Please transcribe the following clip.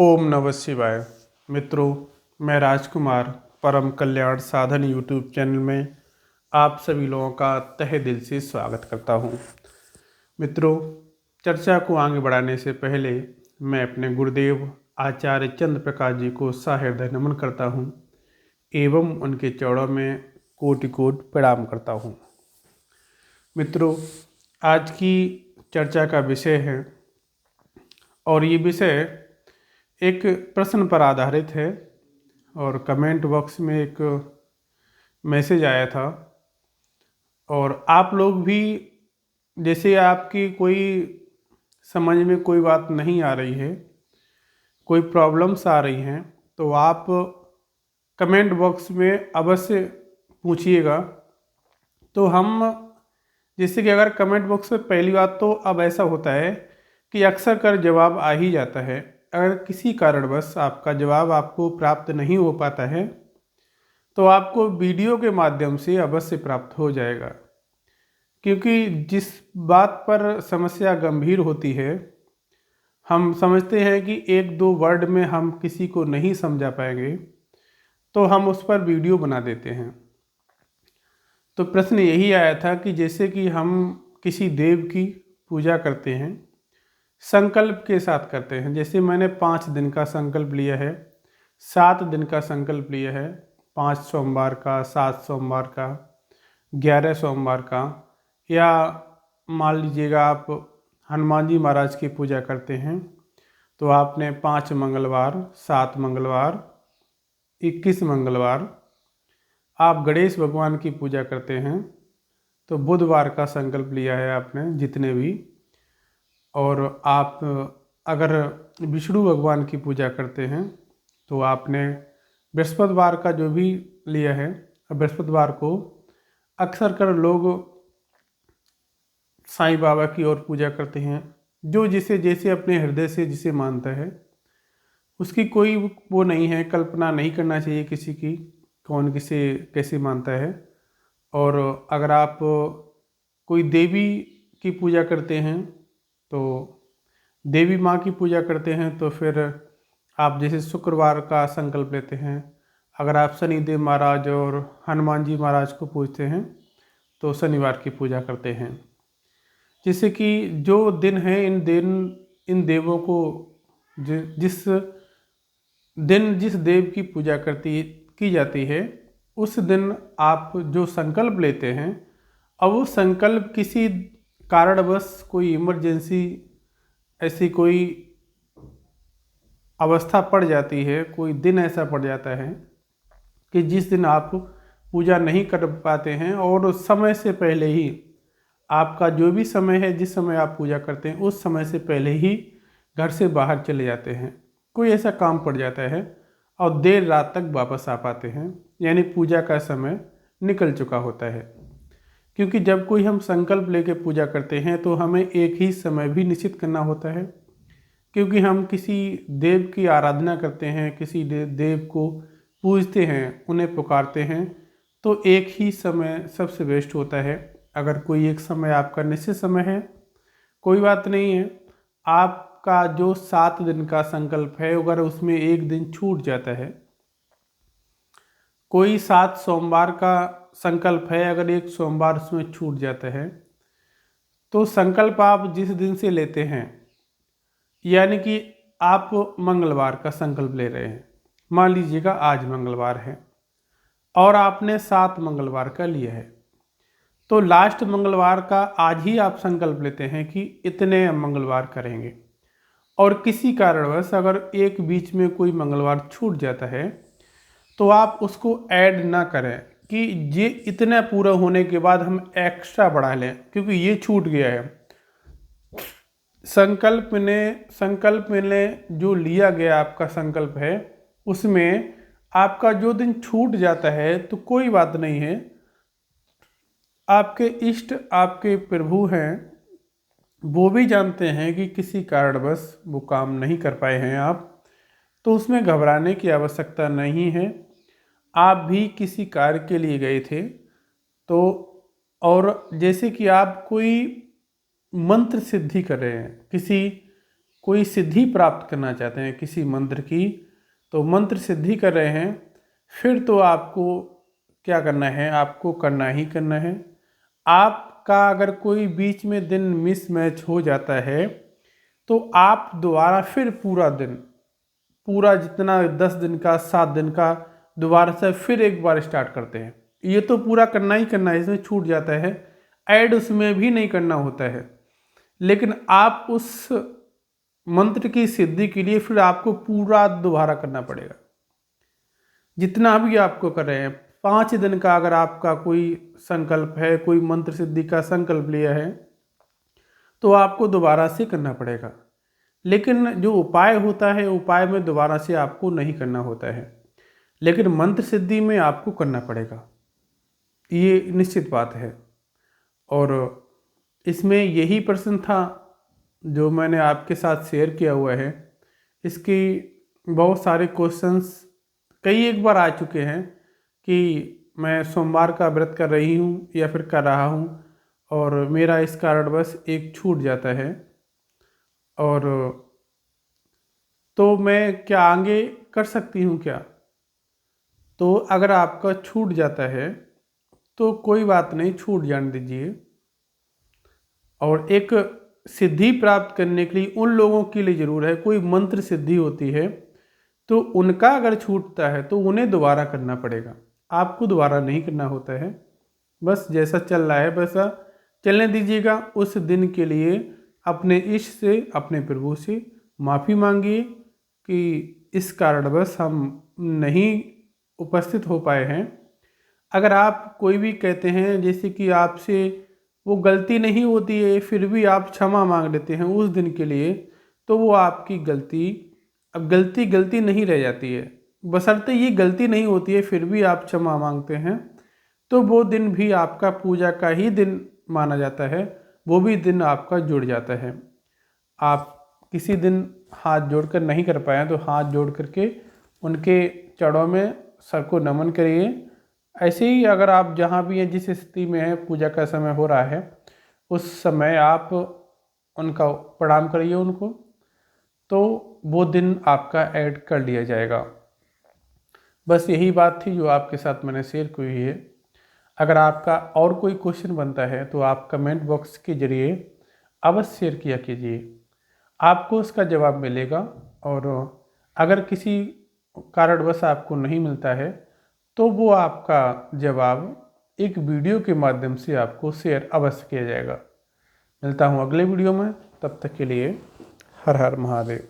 ओम नमः शिवाय। मित्रों, मैं राजकुमार परम कल्याण साधन यूट्यूब चैनल में आप सभी लोगों का तहे दिल से स्वागत करता हूं। मित्रों, चर्चा को आगे बढ़ाने से पहले मैं अपने गुरुदेव आचार्य चंद्र प्रकाश जी को सहृदय नमन करता हूं एवं उनके चरणों में कोटि कोटि प्रणाम करता हूं। मित्रों, आज की चर्चा का विषय है और ये विषय एक प्रश्न पर आधारित है और कमेंट बॉक्स में एक मैसेज आया था और आप लोग भी जैसे आपकी कोई समझ में कोई बात नहीं आ रही है, कोई प्रॉब्लम्स आ रही हैं, तो आप कमेंट बॉक्स में अवश्य पूछिएगा। तो हम जैसे कि अगर कमेंट बॉक्स में पहली बात तो अब ऐसा होता है कि अक्सर कर जवाब आ ही जाता है। अगर किसी कारणवश आपका जवाब आपको प्राप्त नहीं हो पाता है तो आपको वीडियो के माध्यम से अवश्य प्राप्त हो जाएगा, क्योंकि जिस बात पर समस्या गंभीर होती है, हम समझते हैं कि एक दो वर्ड में हम किसी को नहीं समझा पाएंगे तो हम उस पर वीडियो बना देते हैं। तो प्रश्न यही आया था कि जैसे कि हम किसी देव की पूजा करते हैं, संकल्प के साथ करते हैं। जैसे मैंने 5 दिन का संकल्प लिया है, 7 दिन का संकल्प लिया है, 5 सोमवार का, 7 सोमवार का, 11 सोमवार का, या मान लीजिएगा आप हनुमान जी महाराज की पूजा करते हैं तो आपने 5 मंगलवार, 7 मंगलवार, 21 मंगलवार। आप गणेश भगवान की पूजा करते हैं तो बुधवार का संकल्प लिया है आपने जितने भी। और आप अगर विष्णु भगवान की पूजा करते हैं तो आपने बृहस्पतिवार का जो भी लिया है। बृहस्पतिवार को अक्सर कर लोग साईं बाबा की ओर पूजा करते हैं, जो जिसे जैसे अपने हृदय से जिसे मानता है उसकी कोई वो नहीं है, कल्पना नहीं करना चाहिए किसी की कौन किसे कैसे मानता है। और अगर आप कोई देवी की पूजा करते हैं तो देवी माँ की पूजा करते हैं तो फिर आप जैसे शुक्रवार का संकल्प लेते हैं। अगर आप शनिदेव महाराज और हनुमान जी महाराज को पूजते हैं तो शनिवार की पूजा करते हैं। जैसे कि जो दिन है इन देवों को जिस दिन जिस देव की पूजा की जाती है उस दिन आप जो संकल्प लेते हैं, अब वो संकल्प किसी कारणवश कोई इमरजेंसी ऐसी कोई अवस्था पड़ जाती है, कोई दिन ऐसा पड़ जाता है कि जिस दिन आप पूजा नहीं कर पाते हैं और समय से पहले ही आपका जो भी समय है, जिस समय आप पूजा करते हैं उस समय से पहले ही घर से बाहर चले जाते हैं, कोई ऐसा काम पड़ जाता है और देर रात तक वापस आ पाते हैं, यानी पूजा का समय निकल चुका होता है। क्योंकि जब कोई हम संकल्प लेके पूजा करते हैं तो हमें एक ही समय भी निश्चित करना होता है, क्योंकि हम किसी देव की आराधना करते हैं, किसी देव को पूजते हैं, उन्हें पुकारते हैं, तो एक ही समय सबसे बेस्ट होता है। अगर कोई एक समय आपका निश्चित समय है, कोई बात नहीं है। आपका जो 7 दिन का संकल्प है अगर उसमें एक दिन छूट जाता है, कोई 7 सोमवार का संकल्प है, अगर एक सोमवार उसमें छूट जाता है तो संकल्प आप जिस दिन से लेते हैं, यानी कि आप मंगलवार का संकल्प ले रहे हैं, मान लीजिएगा आज मंगलवार है और आपने 7 मंगलवार का लिया है, तो लास्ट मंगलवार का आज ही आप संकल्प लेते हैं कि इतने मंगलवार करेंगे। और किसी कारणवश अगर एक बीच में कोई मंगलवार छूट जाता है तो आप उसको ऐड ना करें कि ये इतना पूरा होने के बाद हम एक्स्ट्रा बढ़ा लें, क्योंकि ये छूट गया है। संकल्प में जो लिया गया आपका संकल्प है उसमें आपका जो दिन छूट जाता है तो कोई बात नहीं है। आपके इष्ट आपके प्रभु हैं, वो भी जानते हैं कि किसी कारणवश वो काम नहीं कर पाए हैं आप, तो उसमें घबराने की आवश्यकता नहीं है। आप भी किसी कार्य के लिए गए थे तो, और जैसे कि आप कोई मंत्र सिद्धि कर रहे हैं, किसी कोई सिद्धि प्राप्त करना चाहते हैं किसी मंत्र की, तो मंत्र सिद्धि कर रहे हैं, फिर तो आपको क्या करना है, आपको करना ही करना है। आपका अगर कोई बीच में दिन मिस मैच हो जाता है तो आप दोबारा फिर पूरा दिन, पूरा जितना 10 दिन का 7 दिन का, दोबारा से फिर एक बार स्टार्ट करते हैं। ये तो पूरा करना ही करना है, इसमें छूट जाता है, ऐड उसमें भी नहीं करना होता है। लेकिन आप उस मंत्र की सिद्धि के लिए फिर आपको पूरा दोबारा करना पड़ेगा। जितना भी आपको कर रहे हैं, 5 दिन का अगर आपका कोई संकल्प है, कोई मंत्र सिद्धि का संकल्प लिया है, तो आपको दोबारा से करना पड़ेगा। लेकिन जो उपाय होता है, उपाय में दोबारा से आपको नहीं करना होता है, लेकिन मंत्र सिद्धि में आपको करना पड़ेगा, ये निश्चित बात है। और इसमें यही प्रश्न था जो मैंने आपके साथ शेयर किया हुआ है। इसकी बहुत सारे क्वेश्चंस कई एक बार आ चुके हैं कि मैं सोमवार का व्रत कर रही हूँ या फिर कर रहा हूँ और मेरा इस कारणवश एक छूट जाता है, और तो मैं क्या आगे कर सकती हूँ क्या? तो अगर आपका छूट जाता है तो कोई बात नहीं, छूट जाने दीजिए। और एक सिद्धि प्राप्त करने के लिए उन लोगों के लिए ज़रूर है, कोई मंत्र सिद्धि होती है तो उनका अगर छूटता है तो उन्हें दोबारा करना पड़ेगा, आपको दोबारा नहीं करना होता है। बस जैसा चल रहा है वैसा चलने दीजिएगा। उस दिन के लिए अपने इष्ट से, अपने प्रभु से माफ़ी मांगिए कि इस कारणवश हम नहीं उपस्थित हो पाए हैं। अगर आप कोई भी कहते हैं जैसे कि आपसे वो गलती नहीं होती है फिर भी आप क्षमा मांग लेते हैं उस दिन के लिए, तो वो आपकी गलती अब गलती गलती नहीं रह जाती है। बशर्ते ये गलती नहीं होती है फिर भी आप क्षमा मांगते हैं, तो वो दिन भी आपका पूजा का ही दिन माना जाता है, वो भी दिन आपका जुड़ जाता है। आप किसी दिन हाथ जोड़कर नहीं कर पाए तो हाथ जोड़ करके उनके चरणों में सर को नमन करिए। ऐसे ही अगर आप जहाँ भी हैं, जिस स्थिति में हैं, पूजा का समय हो रहा है, उस समय आप उनका प्रणाम करिए उनको, तो वो दिन आपका ऐड कर लिया जाएगा। बस यही बात थी जो आपके साथ मैंने शेयर की हुई है। अगर आपका और कोई क्वेश्चन बनता है तो आप कमेंट बॉक्स के जरिए अवश्य शेयर किया कीजिए, आपको उसका जवाब मिलेगा। और अगर किसी कारणवश आपको नहीं मिलता है तो वो आपका जवाब एक वीडियो के माध्यम से आपको शेयर अवश्य किया जाएगा। मिलता हूँ अगले वीडियो में, तब तक के लिए हर हर महादेव।